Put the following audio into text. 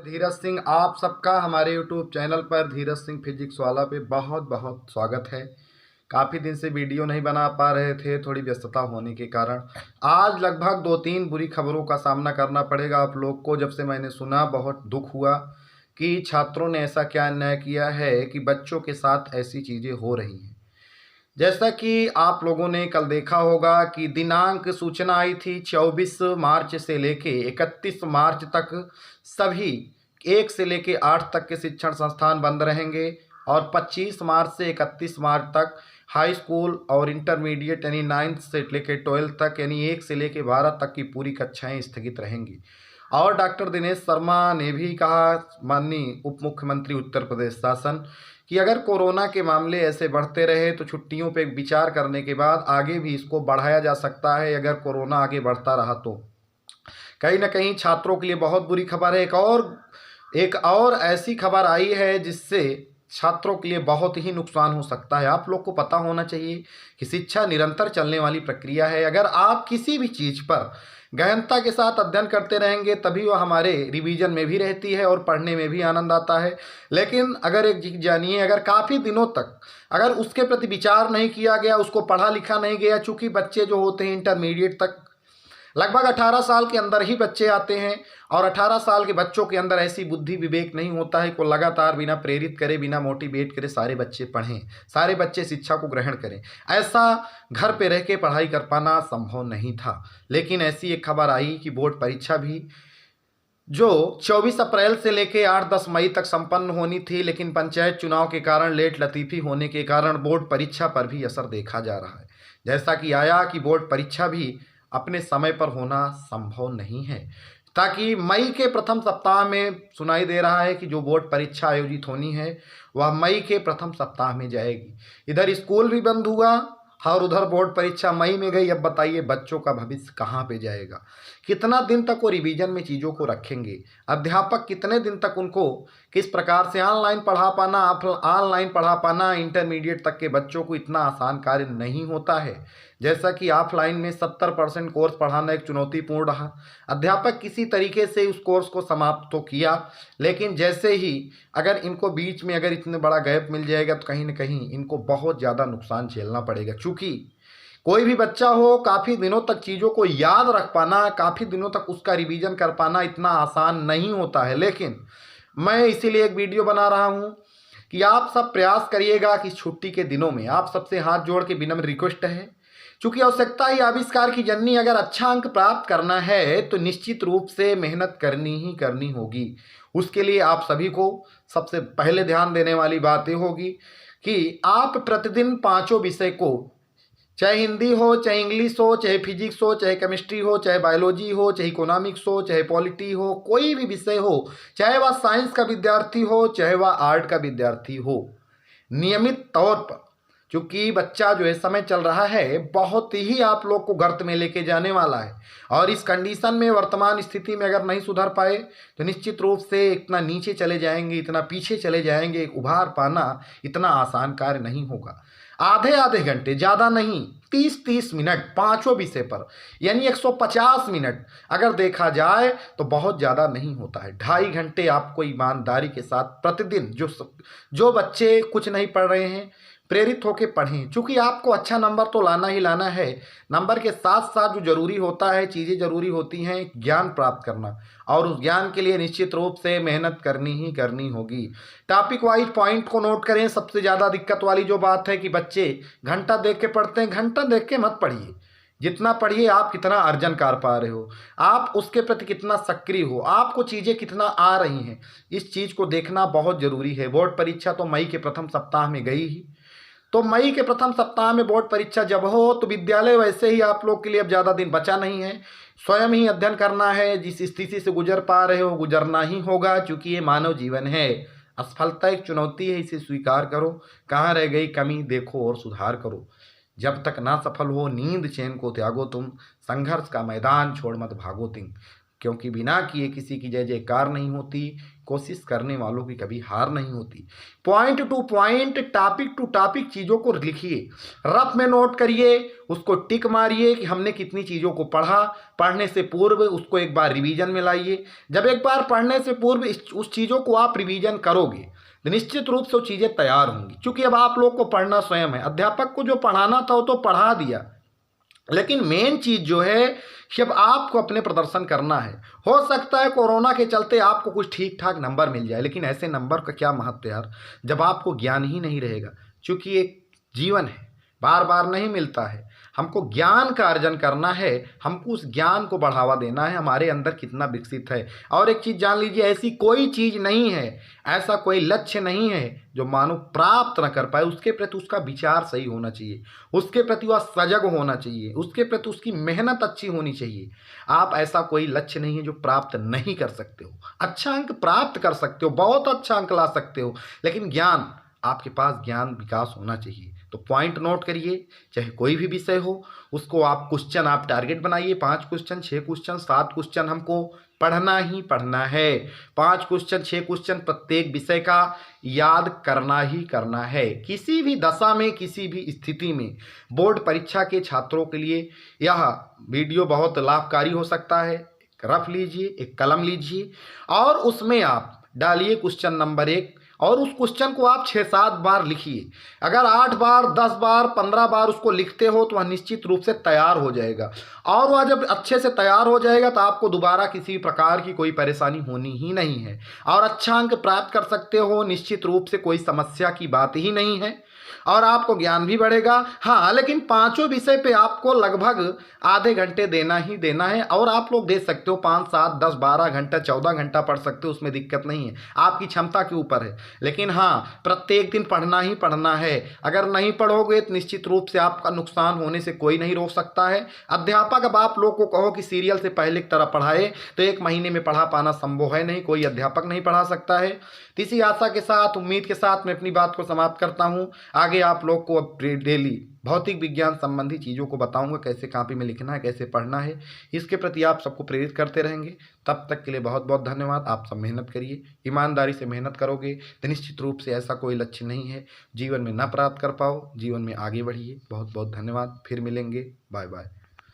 धीरज सिंह, आप सबका हमारे यूट्यूब चैनल पर धीरज सिंह फिजिक्स वाला पे बहुत बहुत स्वागत है। काफ़ी दिन से वीडियो नहीं बना पा रहे थे, थोड़ी व्यस्तता होने के कारण। आज लगभग 2-3 बुरी खबरों का सामना करना पड़ेगा आप लोग को। जब से मैंने सुना, बहुत दुख हुआ कि छात्रों ने ऐसा क्या अन्याय किया है कि बच्चों के साथ ऐसी चीज़ें हो रही हैं। जैसा कि आप लोगों ने कल देखा होगा कि दिनांक सूचना आई थी 24 मार्च से लेके 31 मार्च तक सभी 1 से लेके 8 तक के शिक्षण संस्थान बंद रहेंगे और 25 मार्च से 31 मार्च तक हाई स्कूल और इंटरमीडिएट यानी 9th से लेके 12th तक यानी 1 से लेके 12 तक की पूरी कक्षाएं स्थगित रहेंगी। और डॉक्टर दिनेश शर्मा ने भी कहा, माननीय उप मुख्यमंत्री उत्तर प्रदेश शासन, कि अगर कोरोना के मामले ऐसे बढ़ते रहे तो छुट्टियों पर विचार करने के बाद आगे भी इसको बढ़ाया जा सकता है। अगर कोरोना आगे बढ़ता रहा तो कहीं ना कहीं छात्रों के लिए बहुत बुरी खबर है। एक और ऐसी खबर आई है जिससे छात्रों के लिए बहुत ही नुकसान हो सकता है। आप लोग को पता होना चाहिए कि शिक्षा निरंतर चलने वाली प्रक्रिया है। अगर आप किसी भी चीज़ पर गहनता के साथ अध्ययन करते रहेंगे तभी वह हमारे रिवीजन में भी रहती है और पढ़ने में भी आनंद आता है। लेकिन अगर एक चीज़ जानिए, अगर काफ़ी दिनों तक अगर उसके प्रति विचार नहीं किया गया, उसको पढ़ा लिखा नहीं गया, चूँकि बच्चे जो होते हैं इंटरमीडिएट तक लगभग 18 साल के अंदर ही बच्चे आते हैं और 18 साल के बच्चों के अंदर ऐसी बुद्धि विवेक नहीं होता है कि लगातार बिना प्रेरित करे, बिना मोटिवेट करे सारे बच्चे पढ़ें, सारे बच्चे शिक्षा को ग्रहण करें। ऐसा घर पे रह के पढ़ाई कर पाना संभव नहीं था। लेकिन ऐसी एक खबर आई कि बोर्ड परीक्षा भी जो 24 अप्रैल से लेके 8-10 मई तक संपन्न होनी थी, लेकिन पंचायत चुनाव के कारण लेट लतीफ़ी होने के कारण बोर्ड परीक्षा पर भी असर देखा जा रहा है। जैसा कि आया कि बोर्ड परीक्षा भी अपने समय पर होना संभव नहीं है, ताकि मई के प्रथम सप्ताह में सुनाई दे रहा है कि जो बोर्ड परीक्षा आयोजित होनी है वह मई के प्रथम सप्ताह में जाएगी। इधर स्कूल भी बंद हुआ और उधर बोर्ड परीक्षा मई में गई। अब बताइए बच्चों का भविष्य कहाँ पे जाएगा? कितना दिन तक वो रिवीजन में चीज़ों को रखेंगे? अध्यापक कितने दिन तक उनको किस प्रकार से ऑनलाइन पढ़ा पाना इंटरमीडिएट तक के बच्चों को इतना आसान कार्य नहीं होता है। जैसा कि ऑफलाइन में 70% कोर्स पढ़ाना एक चुनौतीपूर्ण रहा। अध्यापक किसी तरीके से उस कोर्स को समाप्त तो किया, लेकिन जैसे ही अगर इनको बीच में अगर इतने बड़ा गैप मिल जाएगा तो कहीं ना कहीं इनको बहुत ज़्यादा नुकसान झेलना पड़ेगा। चूँकि कोई भी बच्चा हो, काफ़ी दिनों तक चीज़ों को याद रख पाना, काफ़ी दिनों तक उसका रिवीजन कर पाना इतना आसान नहीं होता है। लेकिन मैं इसीलिए एक वीडियो बना रहा हूँ कि आप सब प्रयास करिएगा कि छुट्टी के दिनों में आप सबसे हाथ जोड़ के विनम्र रिक्वेस्ट है, चूँकि आवश्यकता ही आविष्कार की जननी, अगर अच्छा अंक प्राप्त करना है तो निश्चित रूप से मेहनत करनी ही करनी होगी। उसके लिए आप सभी को सबसे पहले ध्यान देने वाली बात ये होगी कि आप प्रतिदिन 5 विषय को, चाहे हिंदी हो, चाहे इंग्लिश हो, चाहे फिजिक्स हो, चाहे केमिस्ट्री हो, चाहे बायोलॉजी हो, चाहे इकोनॉमिक्स हो, चाहे पॉलिटी हो, कोई भी विषय हो, चाहे वह साइंस का विद्यार्थी हो, चाहे वह आर्ट का विद्यार्थी हो, नियमित तौर पर, क्योंकि बच्चा जो है समय चल रहा है बहुत ही आप लोग को गर्त में लेके जाने वाला है। और इस कंडीशन में वर्तमान स्थिति में अगर नहीं सुधर पाए तो निश्चित रूप से इतना नीचे चले जाएंगे, इतना पीछे चले जाएंगे। उभार पाना इतना आसान कार्य नहीं होगा। आधे घंटे, ज़्यादा नहीं, 30-30 मिनट 5 विषय पर, यानी 150 मिनट अगर देखा जाए तो बहुत ज़्यादा नहीं होता है। 2.5 घंटे आपको ईमानदारी के साथ प्रतिदिन जो बच्चे कुछ नहीं पढ़ रहे हैं प्रेरित होकर पढ़ें, क्योंकि आपको अच्छा नंबर तो लाना ही लाना है। नंबर के साथ साथ जो जरूरी होता है, चीज़ें जरूरी होती हैं, ज्ञान प्राप्त करना, और उस ज्ञान के लिए निश्चित रूप से मेहनत करनी ही करनी होगी। टॉपिक वाइज पॉइंट को नोट करें। सबसे ज़्यादा दिक्कत वाली जो बात है कि बच्चे घंटा देख के पढ़ते हैं। घंटा देख के मत पढ़िए, जितना पढ़िए आप कितना अर्जन कर पा रहे हो, आप उसके प्रति कितना सक्रिय हो, आपको चीज़ें कितना आ रही हैं, इस चीज़ को देखना बहुत ज़रूरी है। बोर्ड परीक्षा तो मई के प्रथम सप्ताह में गई ही, तो मई के प्रथम सप्ताह में बोर्ड परीक्षा जब हो तो विद्यालय वैसे ही आप लोग के लिए अब ज़्यादा दिन बचा नहीं है। स्वयं ही अध्ययन करना है। जिस स्थिति से गुजर पा रहे हो गुजरना ही होगा, क्योंकि ये मानव जीवन है। असफलता एक चुनौती है, इसे स्वीकार करो। कहाँ रह गई कमी देखो और सुधार करो। जब तक ना सफल हो नींद चैन को त्यागो तुम, संघर्ष का मैदान छोड़ मत भागो तुम, क्योंकि बिना किए किसी की जय जयकार नहीं होती। कोशिश करने वालों की कभी हार नहीं होती। Point to point, topic to topic चीज़ों को लिखिए, रफ में नोट करिए, उसको टिक मारिए कि हमने कितनी चीज़ों को पढ़ा। पढ़ने से पूर्व उसको एक बार रिवीजन में लाइए। जब एक बार पढ़ने से पूर्व उस चीज़ों को आप रिवीजन करोगे तो निश्चित रूप से वो चीज़ें तैयार होंगी। क्योंकि अब आप लोग को पढ़ना स्वयं है, अध्यापक को जो पढ़ाना था वो तो पढ़ा दिया, लेकिन मेन चीज़ जो है कि अब आपको अपने प्रदर्शन करना है। हो सकता है कोरोना के चलते आपको कुछ ठीक ठाक नंबर मिल जाए, लेकिन ऐसे नंबर का क्या महत्व यार, जब आपको ज्ञान ही नहीं रहेगा। क्योंकि एक जीवन है, बार बार नहीं मिलता है। हमको ज्ञान का अर्जन करना है, हमको उस ज्ञान को बढ़ावा देना है, हमारे अंदर कितना विकसित है। और एक चीज़ जान लीजिए, ऐसी कोई चीज़ नहीं है, ऐसा कोई लक्ष्य नहीं है जो मानव प्राप्त न कर पाए। उसके प्रति उसका विचार सही होना चाहिए, उसके प्रति वह सजग होना चाहिए, उसके प्रति उसकी मेहनत अच्छी होनी चाहिए। आप ऐसा कोई लक्ष्य नहीं है जो प्राप्त नहीं कर सकते हो। अच्छा अंक प्राप्त कर सकते हो, बहुत अच्छा अंक ला सकते हो, लेकिन ज्ञान, आपके पास ज्ञान विकास होना चाहिए। तो पॉइंट नोट करिए, चाहे कोई भी विषय हो, उसको आप क्वेश्चन, आप टारगेट बनाइए, 5 क्वेश्चन, 6 क्वेश्चन, 7 क्वेश्चन हमको पढ़ना ही पढ़ना है। 5 क्वेश्चन, 6 क्वेश्चन प्रत्येक विषय का याद करना ही करना है। किसी भी दशा में, किसी भी स्थिति में बोर्ड परीक्षा के छात्रों के लिए यह वीडियो बहुत लाभकारी हो सकता है। एक रफ लीजिए, एक कलम लीजिए और उसमें आप डालिए क्वेश्चन नंबर 1 और उस क्वेश्चन को आप 6-7 बार लिखिए। अगर 8 बार, 10 बार, 15 बार उसको लिखते हो तो वह निश्चित रूप से तैयार हो जाएगा। और वह जब अच्छे से तैयार हो जाएगा तो आपको दोबारा किसी प्रकार की कोई परेशानी होनी ही नहीं है और अच्छा अंक प्राप्त कर सकते हो। निश्चित रूप से कोई समस्या की बात ही नहीं है और आपको ज्ञान भी बढ़ेगा। हाँ, लेकिन पांचों विषय पे आपको लगभग आधे घंटे देना ही देना है। और आप लोग दे सकते हो 5, 7, 10, 12 घंटा, 14 घंटा पढ़ सकते हो, उसमें दिक्कत नहीं है, आपकी क्षमता के ऊपर है। लेकिन हाँ, प्रत्येक दिन पढ़ना ही पढ़ना है। अगर नहीं पढ़ोगे तो निश्चित रूप से आपका नुकसान होने से कोई नहीं रोक सकता है। अध्यापक अब आप लोग को कहो कि सीरियल से पहले की तरह पढ़ाए तो 1 महीने में पढ़ा पाना संभव है नहीं, कोई अध्यापक नहीं पढ़ा सकता है। इसी आशा के साथ, उम्मीद के साथ मैं अपनी बात को समाप्त करता हूँ। आगे आप लोग को अब डेली भौतिक विज्ञान संबंधी चीज़ों को बताऊंगा, कैसे कॉपी में लिखना है, कैसे पढ़ना है। इसके प्रति आप सबको प्रेरित करते रहेंगे। तब तक के लिए बहुत बहुत धन्यवाद। आप सब मेहनत करिए, ईमानदारी से मेहनत करोगे तो निश्चित रूप से ऐसा कोई लक्ष्य नहीं है जीवन में ना प्राप्त कर पाओ। जीवन में आगे बढ़िए। बहुत बहुत धन्यवाद। फिर मिलेंगे। Bye bye.